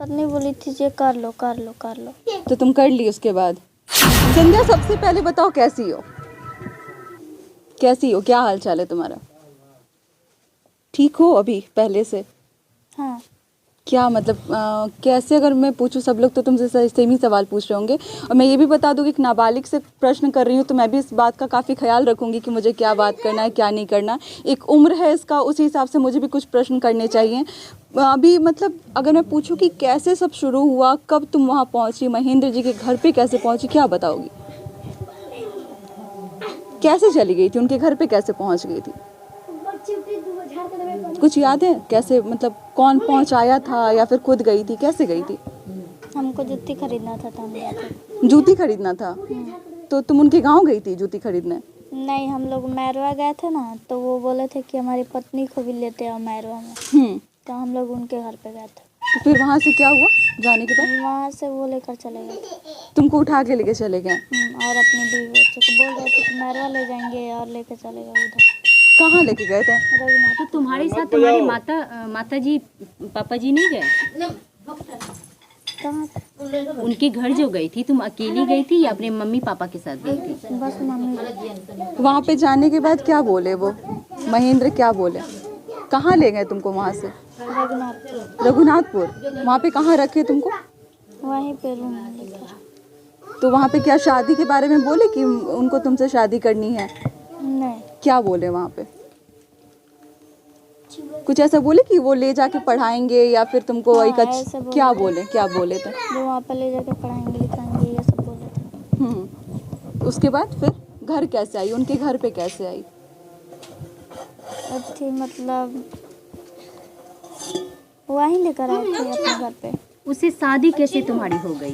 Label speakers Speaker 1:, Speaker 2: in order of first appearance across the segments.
Speaker 1: पत्नी बोली थी ये कर लो कर लो कर लो।
Speaker 2: तो तुम कर ली उसके बाद? संध्या, सबसे पहले बताओ कैसी हो? कैसी हो, क्या हाल चाल है तुम्हारा? ठीक हो अभी पहले से?
Speaker 1: हाँ।
Speaker 2: क्या मतलब कैसे, अगर मैं पूछूं, सब लोग तो तुमसे सेम ही सवाल पूछ रहे होंगे, और मैं ये भी बता दूं कि एक नाबालिग से प्रश्न कर रही हूँ तो मैं भी इस बात का काफ़ी ख्याल रखूंगी कि मुझे क्या बात करना है क्या नहीं करना। एक उम्र है इसका, उसी हिसाब से मुझे भी कुछ प्रश्न करने चाहिए। अभी मतलब अगर मैं पूछूं कि कैसे सब शुरू हुआ, कब तुम वहाँ पहुँची, महेंद्र जी के घर पे कैसे पहुँची, क्या बताओगी? कैसे चली गई थी, उनके घर पे कैसे पहुँच गई थी? कुछ याद है कैसे, मतलब कौन पहुँचाया था या फिर खुद गई थी, कैसे गई थी?
Speaker 1: हमको जूती खरीदना था तो हम गए थे।
Speaker 2: जूती खरीदना था? तो तुम उनके गांव गई थी जूती खरीदने?
Speaker 1: नहीं, हम लोग मैरवा गए थे ना, तो वो बोले थे कि हमारी पत्नी को भी लेते आओ मैरवा में। तो हम लोग उनके घर पे गए थे।
Speaker 2: तो फिर वहाँ से क्या हुआ जाने के बाद?
Speaker 1: वहाँ से वो लेकर चले गए थे।
Speaker 2: तुमको उठा के लेके चले गए?
Speaker 1: और अपने बीवी बच्चे को बोल रहे थे कि मैरवा ले जाएंगे और लेके चले गए उधर।
Speaker 2: कहाँ लेके गए थे?
Speaker 1: रघुनाथ।
Speaker 3: तो तुम्हारे साथ तुम्हारी माता जी पापा जी नहीं गए?
Speaker 1: कहाँ?
Speaker 3: उनके घर जो गई थी, तुम अकेली गई थी या अपने मम्मी पापा के साथ गई थी?
Speaker 1: बस मम्मी।
Speaker 2: वहाँ पे जाने के बाद क्या बोले वो महेंद्र, क्या बोले? कहाँ ले गए तुमको वहाँ से?
Speaker 1: रघुनाथ।
Speaker 2: रघुनाथपुर? वहाँ पे कहाँ रखे तुमको?
Speaker 1: वहीं पे रूम में लेकर।
Speaker 2: तो वहाँ पे क्या शादी के बारे में बोले कि उनको तुमसे शादी करनी है?
Speaker 1: नहीं।
Speaker 2: क्या बोले वहाँ पे? कुछ ऐसा बोले कि वो ले जाके पढ़ाएंगे या फिर तुमको
Speaker 1: हाँ,
Speaker 2: एक
Speaker 1: ऐसे बोले।
Speaker 2: क्या बोले, क्या बोले थे?
Speaker 1: जो वहाँ पर ले जाके पढ़ाएंगे लिखाएंगे ये सब बोले थे।
Speaker 2: उसके बाद फिर घर कैसे आई, उनके घर पे कैसे आई?
Speaker 1: थी मतलब वहीं लेकर आए थे अपने घर पे।
Speaker 3: उससे शादी कैसे तुम्हारी हो गई?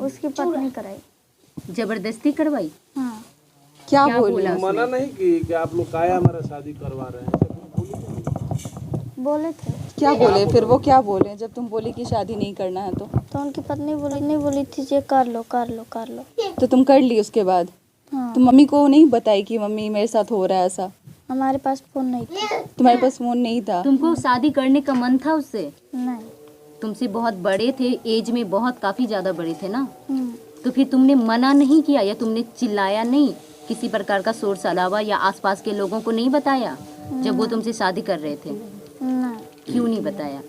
Speaker 1: उसकी पत्नी कराई।
Speaker 3: जबरदस्ती करवाई?
Speaker 1: हाँ।
Speaker 2: क्या
Speaker 3: क्या
Speaker 2: बोले?
Speaker 3: बोला?
Speaker 4: मना नहीं कि आप लोग काया हमारा शादी करवा रहे हैं?
Speaker 1: बोले थे।
Speaker 2: क्या बोले फिर वो, क्या बोले जब तुम बोली कि शादी नहीं करना है?
Speaker 1: तो उनकी पत्नी बोली थी ये कर लो कर लो कर लो।
Speaker 2: तो तुम कर ली उसके बाद?
Speaker 1: हाँ।
Speaker 2: तुम मम्मी को नहीं बताई कि मम्मी मेरे साथ हो रहा है ऐसा?
Speaker 1: हमारे पास फोन नहीं था।
Speaker 2: तुम्हारे पास फोन नहीं था?
Speaker 3: तुमको शादी करने का मन था उससे?
Speaker 1: नहीं।
Speaker 3: तुमसे बहुत बड़े थे, एज में बहुत काफी ज्यादा बड़े थे ना?
Speaker 1: हम्म।
Speaker 3: तो फिर तुमने मना नहीं किया या तुमने चिल्लाया नहीं, किसी प्रकार का शोर शराबा या आसपास के लोगों को नहीं बताया जब वो तुमसे शादी कर रहे थे?
Speaker 1: नहीं।
Speaker 3: क्यों नहीं बताया?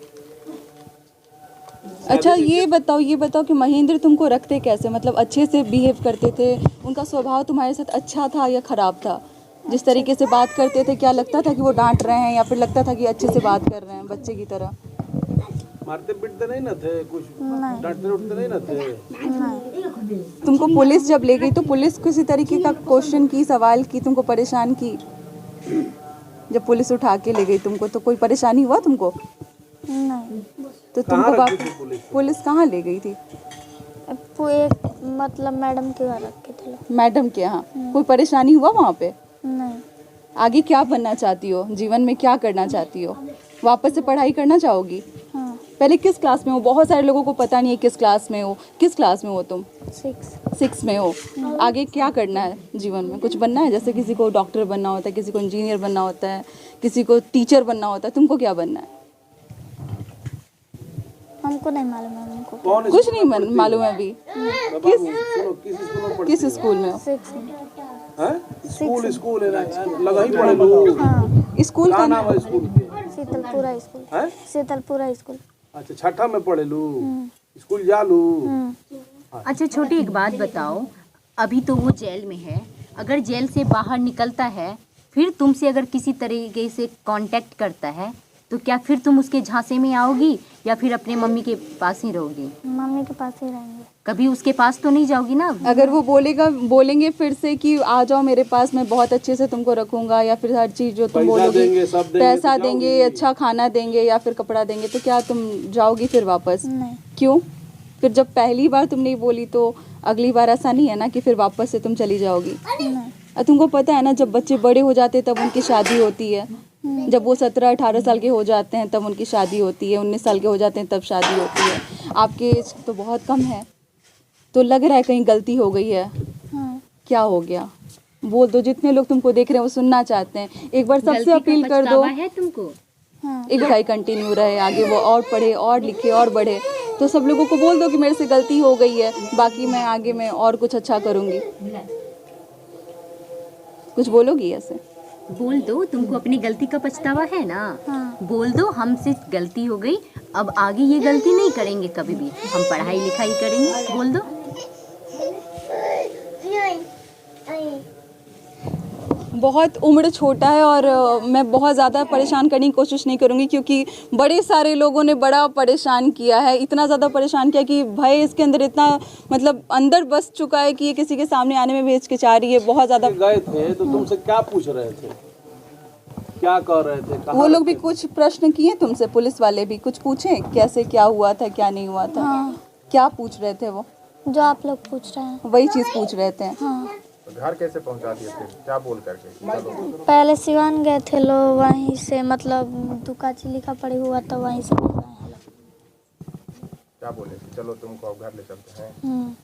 Speaker 2: अच्छा ये बताओ कि महेंद्र तुमको रखते कैसे, मतलब अच्छे से बिहेव करते थे? उनका स्वभाव तुम्हारे साथ अच्छा था या खराब था? जिस तरीके से बात करते थे, क्या लगता था कि वो डांट रहे हैं या फिर लगता था कि अच्छे से बात कर रहे हैं बच्चे की तरह?
Speaker 4: मारते पीटते नहीं ना थे कुछ?
Speaker 1: नहीं।
Speaker 4: डांटते उठते नहीं ना थे?
Speaker 1: नहीं।
Speaker 2: तुमको पुलिस जब ले गई तो पुलिस किसी तरीके का क्वेश्चन की, सवाल की, तुमको परेशान की? जब पुलिस उठा के ले गई तुमको तो कोई परेशानी हुआ तुमको?
Speaker 1: नहीं।
Speaker 2: तो
Speaker 4: कहाँ
Speaker 2: तुमको
Speaker 4: रखी थी पुलिस?
Speaker 2: पुलिस कहाँ ले गई थी?
Speaker 1: वो एक मतलब मैडम के घर रखे थे लोग।
Speaker 2: मैडम के यहाँ? कोई परेशानी हुआ वहाँ पे?
Speaker 1: नहीं।
Speaker 2: आगे क्या बनना चाहती हो, जीवन में क्या करना चाहती हो? वापस से पढ़ाई करना चाहोगी?
Speaker 1: हाँ।
Speaker 2: पहले किस क्लास में हो? बहुत सारे लोगों को पता नहीं है किस क्लास में हो। किस क्लास में हो तुम? 6 में हो। आगे क्या करना है जीवन में? कुछ बनना है? जैसे किसी को डॉक्टर बनना होता है, किसी को इंजीनियर बनना होता है, किसी को टीचर बनना होता है, तुमको क्या बनना है?
Speaker 1: हमको नहीं मालूम है हमको।
Speaker 4: कौन
Speaker 2: कुछ नहीं मालूम है अभी?
Speaker 4: सुनो, किस स्कूल में पढ़ती
Speaker 2: किस स्कूल में हो?
Speaker 1: 6 में।
Speaker 4: हैं? स्कूल है ना, लगा ही पड़े लो।
Speaker 1: हाँ।
Speaker 2: स्कूल
Speaker 4: क्या
Speaker 2: का
Speaker 4: नाम है स्कूल के?
Speaker 1: शीतलपुरा स्कूल।
Speaker 4: हैं?
Speaker 1: शीतलपुरा स्कूल।
Speaker 4: अच्छा, छठा में पढ़े लू? स्कूल जा लू?
Speaker 3: अच्छा छोटी एक बात बताओ, अभी तो वो जेल में है, अगर जेल से बाहर निकलता है फिर तुमसे अगर किसी तरीके से कांटेक्ट करता है तो क्या फिर तुम उसके झांसे में आओगी या फिर अपने मम्मी के पास ही रहोगी?
Speaker 1: मम्मी के पास ही रहेंगे।
Speaker 3: कभी उसके पास तो नहीं जाओगी ना?
Speaker 2: अगर वो बोलेंगे फिर से कि आ जाओ मेरे पास, मैं बहुत अच्छे से तुमको रखूंगा, या फिर हर चीज जो तुम
Speaker 4: पैसा
Speaker 2: बोलोगी,
Speaker 4: देंगे, सब देंगे,
Speaker 2: पैसा
Speaker 4: तो
Speaker 2: देंगे,
Speaker 4: जाओगी?
Speaker 2: अच्छा खाना देंगे या फिर कपड़ा देंगे, तो क्या तुम जाओगी फिर वापस?
Speaker 1: नहीं।
Speaker 2: क्यों? फिर जब पहली बार तुम नहीं बोली तो अगली बार ऐसा नहीं है ना कि फिर वापस से तुम चली जाओगी?
Speaker 1: नहीं।
Speaker 2: और तुमको पता है ना, जब बच्चे बड़े हो जाते हैं तब उनकी शादी होती है। जब वो 17-18 साल के हो जाते हैं तब उनकी शादी होती है, 19 साल के हो जाते हैं तब शादी होती है। आपके एज तो बहुत कम है, तो लग रहा है कहीं गलती हो गई है।
Speaker 1: हाँ।
Speaker 2: क्या हो गया? बोल दो, जितने लोग तुमको देख रहे हैं वो सुनना चाहते हैं। एक बार सबसे
Speaker 3: गलती का
Speaker 2: अपील कर दो।
Speaker 3: पछतावा है तुमको?
Speaker 1: हाँ।
Speaker 2: एक पढ़ाई कंटिन्यू रहे, आगे वो और पढ़े और लिखे और बढ़े। तो सब लोगों को बोल दो कि मेरे से गलती हो गई है, बाकी मैं आगे में और कुछ अच्छा करूँगी। कुछ बोलोगी ऐसे?
Speaker 3: बोल दो, तुमको अपनी गलती का पछतावा है ना?
Speaker 1: हाँ।
Speaker 3: बोल दो हमसे गलती हो गई, अब आगे ये गलती नहीं करेंगे कभी भी, हम पढ़ाई लिखाई करेंगे। बोल दो।
Speaker 2: बहुत उम्र छोटा है और मैं बहुत ज़्यादा परेशान करने की कोशिश नहीं करूँगी, क्योंकि बड़े सारे लोगों ने बड़ा परेशान किया है, इतना ज़्यादा परेशान किया कि भय इसके अंदर इतना मतलब अंदर बस चुका है कि ये किसी के सामने आने में भी हिचकिचा रही है बहुत ज़्यादा।
Speaker 4: गए थे तो तुमसे क्या पूछ रहे थे, क्या कह रहे थे? कहाँ
Speaker 2: वो लोग भी
Speaker 4: रहते थे?
Speaker 2: कुछ प्रश्न किए तुमसे, पुलिस वाले भी कुछ पूछे कैसे क्या हुआ था क्या नहीं हुआ था?
Speaker 1: हाँ।
Speaker 2: क्या पूछ रहे थे वो?
Speaker 1: जो आप लोग पूछ रहे हैं।
Speaker 2: वही चीज़ पूछ रहे थे।
Speaker 1: हाँ।
Speaker 5: घर कैसे पहुंचा दिए थे, क्या बोल करके? चलो
Speaker 1: पहले सिवान गए थे लोग, वहीं से मतलब दुकाची लिखा पड़ी हुआ तो वहीं से बोल रहे हैं लोग।
Speaker 5: क्या बोले कि चलो तुमको अब घर ले चलते हैं?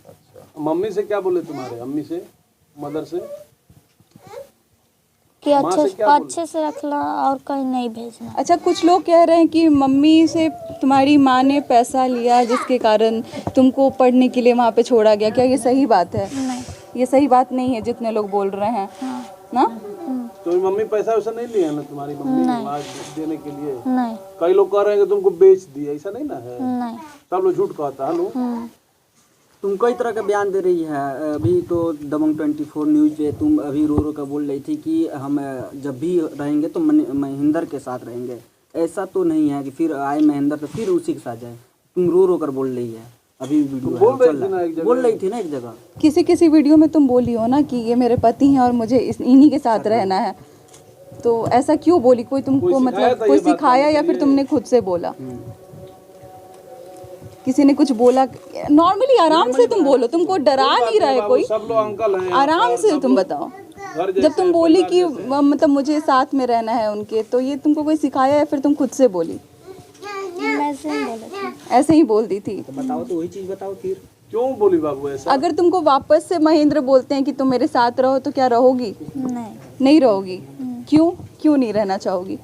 Speaker 5: अच्छा,
Speaker 4: मम्मी से क्या बोले तुम्हारे? अम्मी से, मदर से?
Speaker 1: कि
Speaker 4: माँ से क्या बोले?
Speaker 1: अच्छे से रखना और कहीं नहीं भेजना।
Speaker 2: अच्छा, कुछ लोग कह रहे हैं कि मम्मी से तुम्हारी माँ ने पैसा लिया जिसके कारण तुमको पढ़ने के लिए वहाँ पे छोड़ा गया, क्या ये सही बात है?
Speaker 1: नहीं।
Speaker 2: ये सही बात नहीं है जितने लोग बोल रहे हैं ना?
Speaker 4: तो मम्मी पैसा वैसा नहीं लिया ना तुम्हारी मम्मी ने आज देने के लिए?
Speaker 1: नहीं।
Speaker 4: कई लोग कह रहे हैं कि तुमको बेच दिया, ऐसा नहीं ना है?
Speaker 1: नहीं।
Speaker 4: सब लोग झूठ कहता है।
Speaker 6: तुम कई तरह का बयान दे रही है। अभी तो दबंग 24 न्यूज़ पे तुम अभी रो रो कर बोल रही थी कि हम जब भी रहेंगे तो महेंद्र के साथ रहेंगे। ऐसा तो नहीं है कि फिर आए महेंद्र तो फिर उसी के साथ जाए। तुम रो रो कर बोल रही है। अभी वीडियो
Speaker 4: बोल रही
Speaker 6: चल
Speaker 4: थी ना
Speaker 6: रहा
Speaker 4: एक
Speaker 6: है।
Speaker 4: जगह।
Speaker 6: बोल रही थी ना एक जगह।
Speaker 2: किसी वीडियो में तुम बोली हो ना कि ये मेरे पति हैं और मुझे इन्हीं के साथ रहना है, तो ऐसा क्यों बोली? कोई तुमको
Speaker 4: कोई सिखाया
Speaker 2: मतलब
Speaker 4: था
Speaker 2: कोई
Speaker 4: ये बात
Speaker 2: सिखाया
Speaker 4: करने
Speaker 2: या
Speaker 4: के
Speaker 2: फिर
Speaker 4: लिए?
Speaker 2: तुमने खुद से बोला? किसी ने कुछ बोला? नॉर्मली आराम से तुम बोलो, तुमको डरा नहीं रहा है कोई।
Speaker 4: सब लोग अंकल हैं यहाँ
Speaker 2: आराम
Speaker 4: पर,
Speaker 2: से
Speaker 4: सब
Speaker 2: तुम
Speaker 4: लोग
Speaker 2: बताओ।
Speaker 4: घर जैसे,
Speaker 2: जब तुम बोली
Speaker 4: परिवार
Speaker 2: कि
Speaker 4: जैसे।
Speaker 2: मतलब मुझे साथ में रहना है उनके, तो ये तुमको कोई सिखाया या फिर तुम खुद से बोली?
Speaker 1: मैं ऐसे ही बोले थे।
Speaker 2: ऐसे ही बोलती थी।
Speaker 6: तो बताओ, तो वही चीज़ बताओ फिर।
Speaker 4: क्यों बोली बाबू ऐसा?
Speaker 2: अगर तुमको वापस से महेंद्र बोलते हैं कि तुम मेरे साथ रहो, तो क्या रहोगी?
Speaker 1: नहीं।
Speaker 2: नहीं रहोगी? क्यों नहीं रहना चाहोगी?